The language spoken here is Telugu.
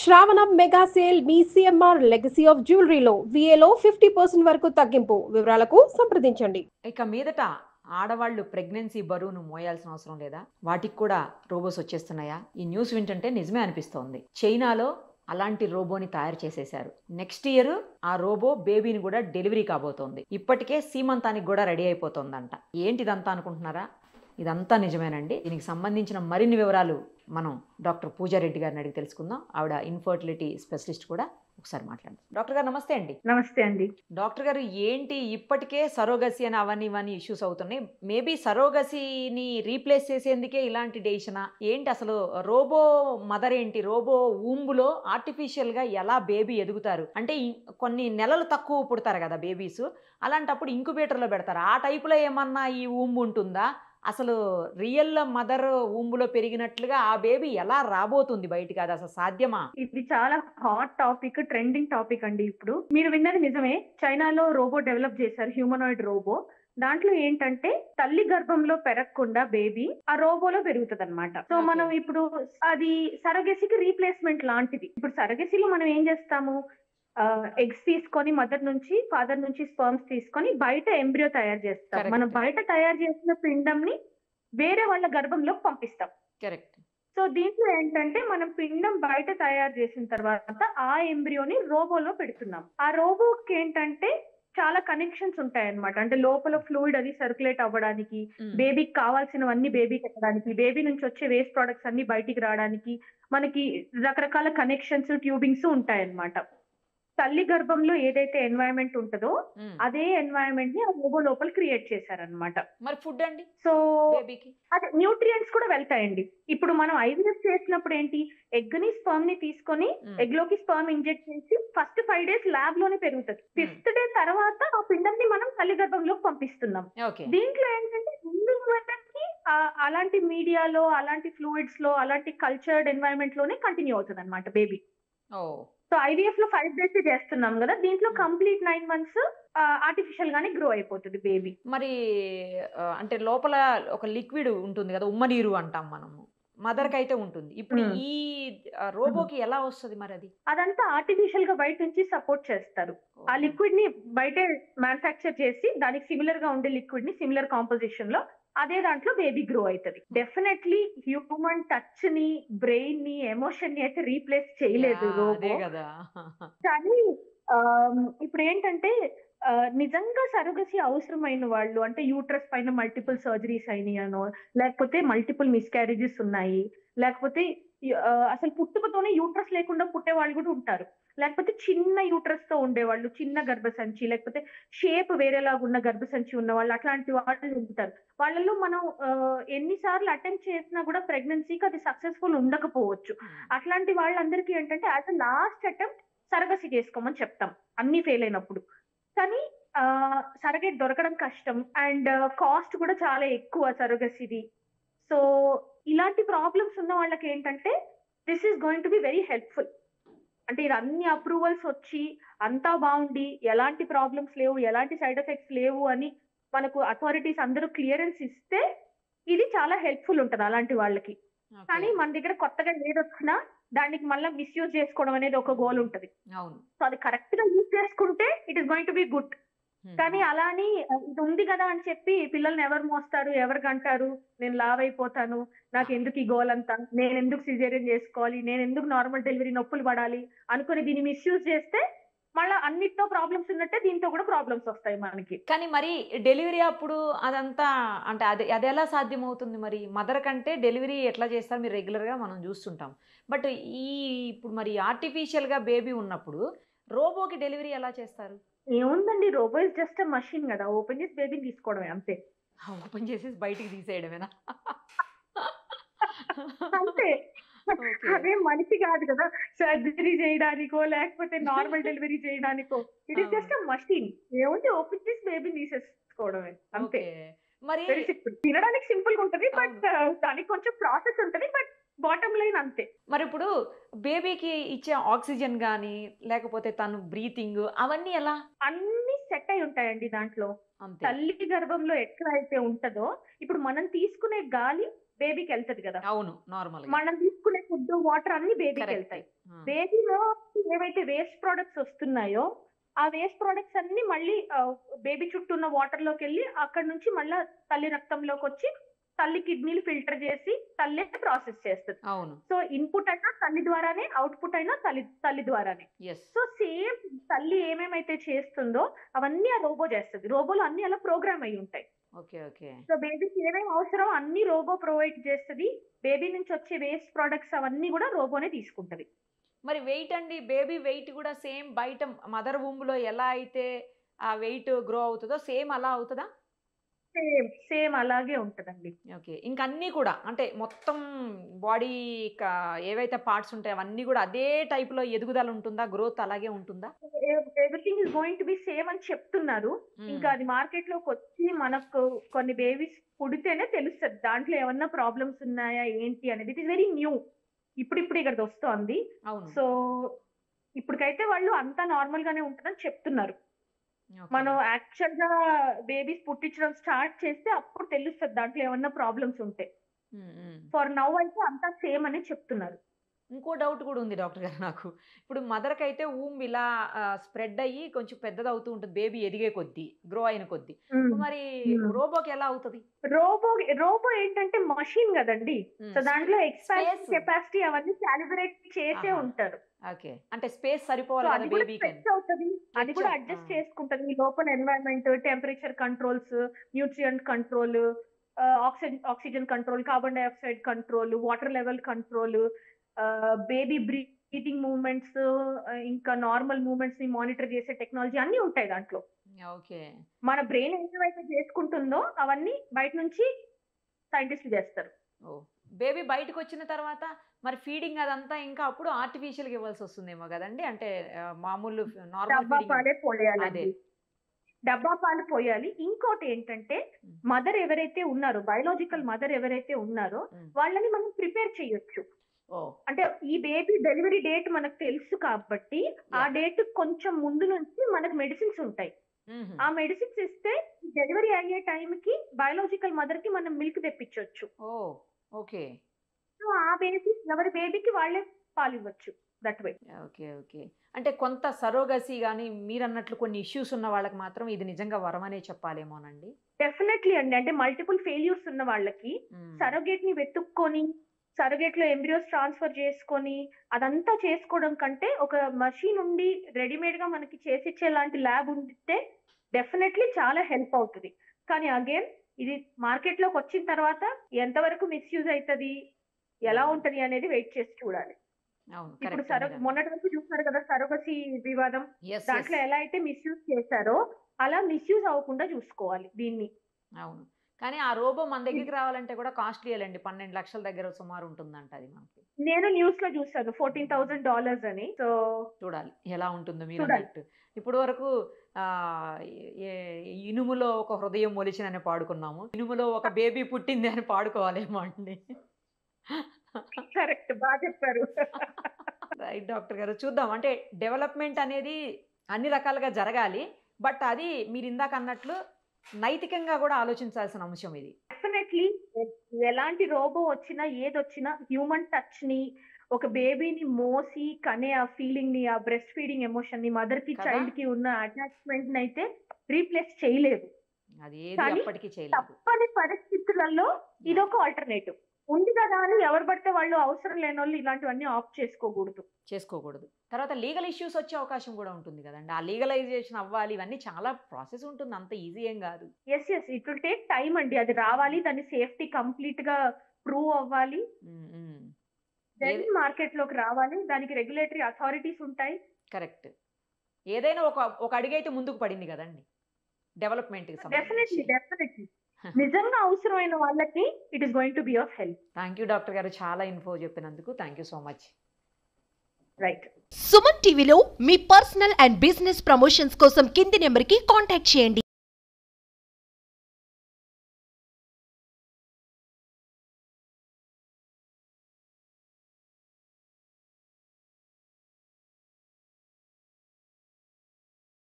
శ్రావణం మెగా సేల్ మీ సిఎంఆర్ లెగసీ ఆఫ్ జ్యువెలరీలో విఏలో 50% వరకు తగ్గింపు. వివరాలకు సంప్రదించండి. ఇక మీదట ఆడవాళ్ళు ప్రెగ్నెన్సీ బరువును మోయాల్సిన అవసరం లేదా? వాటికి కూడా రోబోస్ వచ్చేస్తున్నాయా? ఈ న్యూస్ వింటుంటే నిజమే అనిపిస్తోంది. చైనాలో అలాంటి రోబోని తయారు చేసేశారు. నెక్స్ట్ ఇయర్ ఆ రోబో బేబీని కూడా డెలివరీ కాబోతోంది. ఇప్పటికే సీమంతానికి కూడా రెడీ అయిపోతుందంట. ఏంటిదంతా అనుకుంటున్నారా? ఇదంతా నిజమేనండి. దీనికి సంబంధించిన మరిన్ని వివరాలు మనం డాక్టర్ పూజారెడ్డి గారిని అడిగి తెలుసుకుందాం. ఆవిడ ఇన్ఫర్టిలిటీ స్పెషలిస్ట్ కూడా. ఒకసారి మాట్లాడదాం. డాక్టర్ గారు నమస్తే అండి. నమస్తే అండి. డాక్టర్ గారు, ఏంటి ఇప్పటికే సరోగసి అని అవన్నీ ఇవన్నీ ఇష్యూస్ అవుతున్నాయి. మేబీ సరోగసిని రీప్లేస్ చేసేందుకే ఇలాంటి డెసిషనా ఏంటి? అసలు రోబో మదర్ ఏంటి? రోబో ఊంబులో ఆర్టిఫిషియల్ గా ఎలా బేబీ ఎదుగుతారు? అంటే కొన్ని నెలలు తక్కువ పుడతారు కదా బేబీస్, అలాంటప్పుడు ఇంక్యుబేటర్లో పెడతారు. ఆ టైపులో ఏమన్నా ఈ ఊంబు ఉంటుందా? అసలు రియల్ మదర్ ఊంబులో పెరిగినట్లుగా ఆ బేబీ ఎలా రాబోతుంది బయటికి? అది అసలు సాధ్యమా? ఇది చాలా హాట్ టాపిక్, ట్రెండింగ్ టాపిక్ అండి. ఇప్పుడు మీరు విన్నది నిజమే. చైనాలో రోబో డెవలప్ చేశారు, హ్యూమనాయిడ్ రోబో. దాంట్లో ఏంటంటే తల్లి గర్భంలో పెరగకుండా బేబీ ఆ రోబోలో పెరుగుతుంది అనమాట. సో మనం ఇప్పుడు అది సరగసికి రీప్లేస్మెంట్ లాంటిది. ఇప్పుడు సరగసిలో మనం ఏం చేస్తాము, ఎగ్స్ తీసుకొని మదర్ నుంచి, ఫాదర్ నుంచి స్పర్మ్స్ తీసుకొని బయట ఎంబ్రియో తయారు చేస్తాం. మనం బయట తయారు చేసిన పిండంని వేరే వాళ్ళ గర్భంలోకి పంపిస్తాం. కరెక్ట్. సో దీంట్లో ఏంటంటే మనం పిండం బయట తయారు చేసిన తర్వాత ఆ ఎంబ్రియోని రోబోలో పెడుతున్నాం. ఆ రోబోకి ఏంటంటే చాలా కనెక్షన్స్ ఉంటాయి అన్నమాట. అంటే లోపల ఫ్లూయిడ్ అది సర్క్యులేట్ అవ్వడానికి, బేబీకి కావాల్సినవన్నీ బేబీకి ఎక్కడానికి, బేబీ నుంచి వచ్చే వేస్ట్ ప్రొడక్ట్స్ అన్ని బయటికి రావడానికి మనకి రకరకాల కనెక్షన్స్, ట్యూబింగ్స్ ఉంటాయి అన్నమాట. తల్లి గర్భంలో ఏదైతే ఎన్వైరన్మెంట్ ఉంటుందో అదే ఎన్వైరన్మెంట్ ని ఆ రోబో లోపల క్రియేట్ చేశారనమాట. మరి ఫుడ్ అండి, సో బేబీకి అదే న్యూట్రియంట్స్ కూడా వెళ్తాయండి. ఇప్పుడు మనం ఐవీఎఫ్ చేసినప్పుడు ఏంటి, ఎగ్ ని స్పర్మ్ ని తీసుకొని ఎగ్ లోకి స్పర్మ్ ఇంజెక్ట్ చేసి ఫస్ట్ 5 days ల్యాబ్ లోనే పెరుగుతుంది. 5th day తర్వాత ఆ పిండం ని మనం తల్లి గర్భంలోకి పంపిస్తున్నాం. దీంట్లో ఏంటంటే అలాంటి మీడియాలో, అలాంటి ఫ్లూయిడ్స్ లో, అలాంటి కల్చర్డ్ ఎన్వైరన్మెంట్ లోనే కంటిన్యూ అవుతుంది అనమాట బేబీ. సో ఐవీఎఫ్ లో 5 days చేస్తున్నాం కదా, దీంట్లో కంప్లీట్ 9 months ఆర్టిఫిషియల్ గానే గ్రో అయిపోతుంది బేబీ. మరి అంటే లోపల ఒక లిక్విడ్ ఉంటుంది కదా, ఉమ్మ నీరు అంటాం మనము, మదర్ కి అయితే ఉంటుంది. ఇప్పుడు ఈ రోబోకి ఎలా వస్తుంది మరి? అదంతా ఆర్టిఫిషియల్ గా బయట నుంచి సపోర్ట్ చేస్తారు. ఆ లిక్విడ్ ని బయటే మ్యానుఫ్యాక్చర్ చేసి దానికి సిమిలర్ గా ఉండే లిక్విడ్ ని సిమిలర్ కాంపోజిషన్ లో అదే దాంట్లో బేబీ గ్రో అవుతుంది. డెఫినెట్లీ హ్యూమన్ టచ్ ని, బ్రెయిన్ ని, ఎమోషన్ ని అయితే రీప్లేస్ చేయలేదు రోబో. కానీ ఇప్పుడు ఏంటంటే నిజంగా సరోగసి అవసరమైన వాళ్ళు, అంటే యూట్రస్ పైన మల్టిపుల్ సర్జరీస్ అయినాయనో, లేకపోతే మల్టిపుల్ మిస్క్యారేజెస్ ఉన్నాయి, లేకపోతే అసలు పుట్టుకతోనే యూట్రస్ లేకుండా పుట్టే వాళ్ళు కూడా ఉంటారు, లేకపోతే చిన్న యూట్రస్ తో ఉండేవాళ్ళు, చిన్న గర్భసంచి, లేకపోతే షేప్ వేరేలాగా ఉన్న గర్భసంచి ఉన్న వాళ్ళు, అట్లాంటి వాళ్ళు ఉంటారు. వాళ్ళలో మనం ఎన్నిసార్లు అటెంప్ట్ చేసినా కూడా ప్రెగ్నెన్సీకి అది సక్సెస్ఫుల్ ఉండకపోవచ్చు. అట్లాంటి వాళ్ళందరికీ ఏంటంటే as a last attempt surrogacy చేసుకోమని చెప్తాం అన్ని ఫెయిల్ అయినప్పుడు. కానీ సరగేట్ దొరకడం కష్టం అండ్ కాస్ట్ కూడా చాలా ఎక్కువ సరగసిది. సో ఇలాంటి ప్రాబ్లమ్స్ ఉన్న వాళ్ళకి ఏంటంటే this is going to be very helpful. అంటే ఇది అన్ని అప్రూవల్స్ వచ్చి అంతా బాగుండి, ఎలాంటి ప్రాబ్లమ్స్ లేవు, ఎలాంటి సైడ్ ఎఫెక్ట్స్ లేవు అని మనకు అథారిటీస్ అందరూ క్లియరెన్స్ ఇస్తే ఇది చాలా హెల్ప్ఫుల్ ఉంటుంది అలాంటి వాళ్ళకి. కానీ మన దగ్గర కొత్తగా ఏదొచ్చినా దానికి మళ్ళీ మిస్యూజ్ చేసుకోవడం అనేది ఒక గోల్ ఉంటుంది. సో అది కరెక్ట్ గా యూజ్ చేసుకుంటే it is going to be good. కానీ అలా అని ఇది ఉంది కదా అని చెప్పి పిల్లల్ని ఎవరు మోస్తారు, ఎవరు కంటారు, నేను లావ్ అయిపోతాను, నాకు ఎందుకు ఈ గోల్ అంతా, నేను ఎందుకు సిజేరియన్ చేసుకోవాలి, నేను ఎందుకు నార్మల్ డెలివరీ నొప్పులు పడాలి అనుకుని దీన్ని మిస్యూజ్ చేస్తే మళ్ళీ అన్నిటితో ప్రాబ్లమ్స్ ఉన్నట్టే దీంతో కూడా ప్రాబ్లమ్స్ వస్తాయి మనకి. కానీ మరి డెలివరీ అప్పుడు అదంతా అంటే అది ఎలా సాధ్యం అవుతుంది? మరి మదర్ కంటే డెలివరీ ఎట్లా చేస్తారు మీరు? రెగ్యులర్ గా మనం చూస్తుంటాం. బట్ ఇప్పుడు మరి ఆర్టిఫిషియల్ గా బేబీ ఉన్నప్పుడు రోబోకి డెలివరీ ఎలా చేస్తారు? ఏముందండి, robo is just a machine కదా, ఓపెన్ చేసి బేబీని తీసుకోవడమే అంతే. ఓపెన్ చేసి బయటికి తీసేయడమేనా? అంతే. అదే మనిషి కాదు కదా సర్జరీ చేయడానికో లేకపోతే నార్మల్ డెలివరీ చేయడానికో. It is just a machine. ఏముంది, ఓపెన్ చేసి బేబీని తీసేసుకోవడమే అంతే. మరి వెరీ సింపుల్. తినడానికి సింపుల్ గా ఉంటది, బట్ దానికి కొంచెం ప్రాసెస్ ఉంటది, బట్ బాటమ్ లైన్ అంతే. మరి ఇప్పుడు బేబీకి ఇచ్చే ఆక్సిజన్ గానీ లేకపోతే తను బ్రీతింగ్ అవన్నీ ఎలా? అన్ని సెట్ అయి ఉంటాయండి దాంట్లో. తల్లి గర్భంలో ఎట్లా అయితే ఉంటదో ఇప్పుడు మనం తీసుకునే గాలి బేబీకి వెళ్తది కదా. అవును, నార్మల్ మనం తీసుకునే ఫుడ్, వాటర్ అన్ని బేబీకి వెళ్తాయి. బేబీలో ఏవైతే వేస్ట్ ప్రొడక్ట్స్ వస్తున్నాయో ఆ వేస్ట్ ప్రొడక్ట్స్ అన్ని మళ్ళీ బేబీ చుట్టూ ఉన్న వాటర్ లోకి వెళ్ళి అక్కడ నుంచి మళ్ళీ తల్లి రక్తంలోకి వచ్చి తల్లి కిడ్నీలు ఫిల్టర్ చేసి తల్లి ప్రాసెస్ చేస్తుంది. అవును. సో ఇన్పుట్ అయినా తల్లి ద్వారానే, అవుట్పుట్ అయినా తల్లి ద్వారానే. సో సేమ్ తల్లి ఏమేమైతే చేస్తుందో అవన్నీ ఆ రోబో చేస్తుంది. రోబోలు అన్ని అలా ప్రోగ్రామ్ అయి ఉంటాయి. Okay okay. సో బేబీకి ఏమేమి అవసరం అన్ని రోబో ప్రొవైడ్ చేస్తుంది. బేబీ నుంచి వచ్చే వేస్ట్ ప్రొడక్ట్స్ అవన్నీ కూడా రోబోనే తీసుకుంటది. మరి వెయిట్ అండి, బేబీ వెయిట్ కూడా సేమ్ బయట మదర్ వూమ్ లో ఎలా అయితే ఆ వెయిట్ గ్రో అవుతుందో సేమ్ అలా అవుతుందా? సేమ్ అలాగే ఉంటదండి. ఓకే. ఇంకా అన్నీ కూడా అంటే మొత్తం బాడీ ఏవైతే పార్ట్స్ ఉంటాయో అవన్నీ కూడా అదే టైప్ లో ఎదుగుదల ఉంటుందా, గ్రోత్ అలాగే ఉంటుందా? Everything is going to be same అని చెప్తున్నారు. ఇంకా అది మార్కెట్ లోకి వచ్చి మనకు కొన్ని బేబీస్ పుడితేనే తెలుస్తుంది దాంట్లో ఏమన్నా ప్రాబ్లమ్స్ ఉన్నాయా ఏంటి అనేది. ఇట్ ఇస్ వెరీ న్యూ, ఇప్పుడు ఇక్కడ వస్తోంది. సో ఇప్పటికైతే వాళ్ళు అంతా నార్మల్ గానే ఉంటుందని చెప్తున్నారు. మనం యాక్చువల్ గా బేబీస్ పుట్టించడం స్టార్ట్ చేస్తే అప్పుడు తెలుస్తుంది దాంట్లో ఏమన్నా ప్రాబ్లమ్స్ ఉంటే. ఫర్ నౌ అయితే అంతా సేమ్ అని చెప్తున్నారు. ఇంకో డౌట్ కూడా ఉంది డాక్టర్ గారు నాకు. ఇప్పుడు మదర్కి అయితే ఊమ్ ఇలా స్ప్రెడ్ అయ్యి కొంచెం పెద్దది అవుతూ ఉంటుంది బేబీ ఎదిగే కొద్దీ, గ్రో అయిన కొద్దీ. మరి రోబోకి ఎలా అవుతుంది? రోబో ఏంటంటే మషిన్ కదండి. సో దాంట్లో ఎక్స్పాన్షన్ కెపాసిటీ అవన్నీ క్యాలిబ్రేట్ చేసే ఉంటారు. ఓకే. అంటే స్పేస్ సరిపోవాలి కదా బేబీకి. అది కూడా అడ్జస్ట్ చేసుకుంటది. ఈ లోపల environment, temperature controls, nutrient control, oxygen control, carbon dioxide control, water level control, baby breathing movements, ఇంకా నార్మల్ మూవ్మెంట్స్ ని మానిటర్ చేసే టెక్నాలజీ అన్ని ఉంటాయి దాంట్లో. ఓకే. మన బ్రెయిన్ ఏవైతే చేసుకుంటుందో అవన్నీ బయట నుంచి సైంటిస్టులు చేస్తారు. బేబీ బయటకు వచ్చిన తర్వాత మరి ఫీడింగ్ అదంతా ఇంకా అప్పుడు ఆర్టిఫిషియల్ గా ఇవ్వాల్సి వస్తుందేమో కదండి. అంటే మామూలు డబ్బా పాలే పోయాలి, డబ్బా పాలు పోయాలి. ఇంకోటి ఏంటంటే మదర్ ఎవరైతే ఉన్నారో, బయోలాజికల్ మదర్ ఎవరైతే ఉన్నారో వాళ్ళని మనం ప్రిపేర్ చేయొచ్చు. అంటే ఈ బేబీ డెలివరీ డేట్ మనకు తెలుసు కాబట్టి ఆ డేట్ కొంచెం ముందు నుంచి మనకు మెడిసిన్స్ ఉంటాయి. ఆ మెడిసిన్స్ ఇస్తే డెలివరీ అయ్యే టైంకి బయోలాజికల్ మదర్ కి మనం మిల్క్ తెప్పించవచ్చు. ఓకే. సో ఆ బేబీ ఎవరి బేబీకి వాళ్ళే పాలు ఇవ్వచ్చు దట్ వే. Okay okay. అంటే కొంత సరోగసీ కానీ మీరు అన్నట్లు కొన్ని ఇష్యూస్ ఉన్న వాళ్ళకి మాత్రం ఇది నిజంగా వరమనే చెప్పాలేమోనండి. డెఫినెట్లీ అండి. అంటే మల్టిపుల్ ఫెయిల్యూర్స్ ఉన్న వాళ్ళకి సరోగేట్ ని వెతుక్కొని సరోగేట్ లో ఎంబ్రియోస్ ట్రాన్స్ఫర్ చేసుకొని అదంతా చేసుకోవడం కంటే ఒక మషిన్ ఉండి రెడీమేడ్ గా మనకి చేసిచ్చే లాంటి ల్యాబ్ ఉంటే డెఫినెట్లీ చాలా హెల్ప్ అవుతుంది. కానీ అగైన్ ఇది మార్కెట్ లోకి వచ్చిన తర్వాత ఎంతవరకు మిస్యూజ్ అవుతుంది, ఎలా ఉంటది అనేది వెయిట్ చేసి చూడాలి. ఇప్పుడు మొన్నటి వరకు చూస్తున్నారు కదా సరోగసీ వివాదం, దాంట్లో ఎలా అయితే మిస్యూజ్ చేశారో అలా మిస్యూజ్ అవ్వకుండా చూసుకోవాలి దీన్ని. అవును. కానీ ఆ రోబో మన దగ్గరికి రావాలంటే కూడా కాస్ట్లీ అండి. 12 లక్షల దగ్గర సుమారు ఉంటుందంట అది మనకి. నేను న్యూస్ లో చూసాను $14,000 అని. సో చూడాలి ఎలా ఉంటుందో మీరు అన్నట్టు. ఇప్పుడు వరకు ఇనుములో ఒక హృదయం మొలిచినని పాడుకున్నాము, ఇనుములో ఒక బేబీ పుట్టింది అని పాడుకోవాలేమో అండి. కరెక్ట్, బాగా చెప్పారు. రైట్ డాక్టర్ గారు. చూద్దాం. అంటే డెవలప్మెంట్ అనేది అన్ని రకాలుగా జరగాలి. బట్ అది మీరు ఇందాక అన్నట్లు నైతికంగా కూడా ఆలోచించాల్సిన అంశం ఇది. డెఫినెట్లీ ఎలాంటి రోబో వచ్చినా ఏదొచ్చినా హ్యూమన్ టచ్ ని, ఒక బేబీని మోసి కనే ఆ ఫీలింగ్ ని, ఆ బ్రెస్ట్ ఫీడింగ్ ఎమోషన్ ని, మదర్ కి చైల్డ్ కి ఉన్న అటాచ్మెంట్ ని అయితే రీప్లేస్ చేయలేదు. తప్పని పరిస్థితులలో ఇదొక ఆల్టర్నేటివ్ ఉంది కదా అని ఎవరు పడితే వాళ్ళు అవసరం లేని వాళ్ళు ఇలాంటివన్నీ ఆఫ్ చేసుకోకూడదు. తర్వాత లీగల్ ఇష్యూస్ వచ్చే అవకాశం కూడా ఉంటుంది కదండి. ఆ లీగలైజేషన్ అవ్వాలి, ఇవన్నీ చాలా ప్రాసెస్ ఉంటుంది, అంత ఈజీ ఏం కాదు. Yes it will take time అండి. అది రావాలి, దాని సేఫ్టీ కంప్లీట్ గా ప్రూవ్ అవ్వాలి, దెన్ మార్కెట్ లోకి రావాలి, దానికి రెగ్యులేటరీ అథారిటీస్ ఉంటాయి. కరెక్ట్. ఏదైనా ఒక అడుగైతే ముందుకు పడింది కదండి డెవలప్మెంట్ కి సంబంధించి. డెఫినెట్లీ నిజంగా అవసరమైన వాళ్ళకి it is going to be of help. Thank you doctor గారు, చాలా ఇన్ఫో చెప్పినందుకు. Thank you so much. Right. Suman టీవీలో మీ పర్సనల్ అండ్ బిజినెస్ ప్రమోషన్స్ కోసం కింది నెంబర్కి కాంటాక్ట్ చేయండి.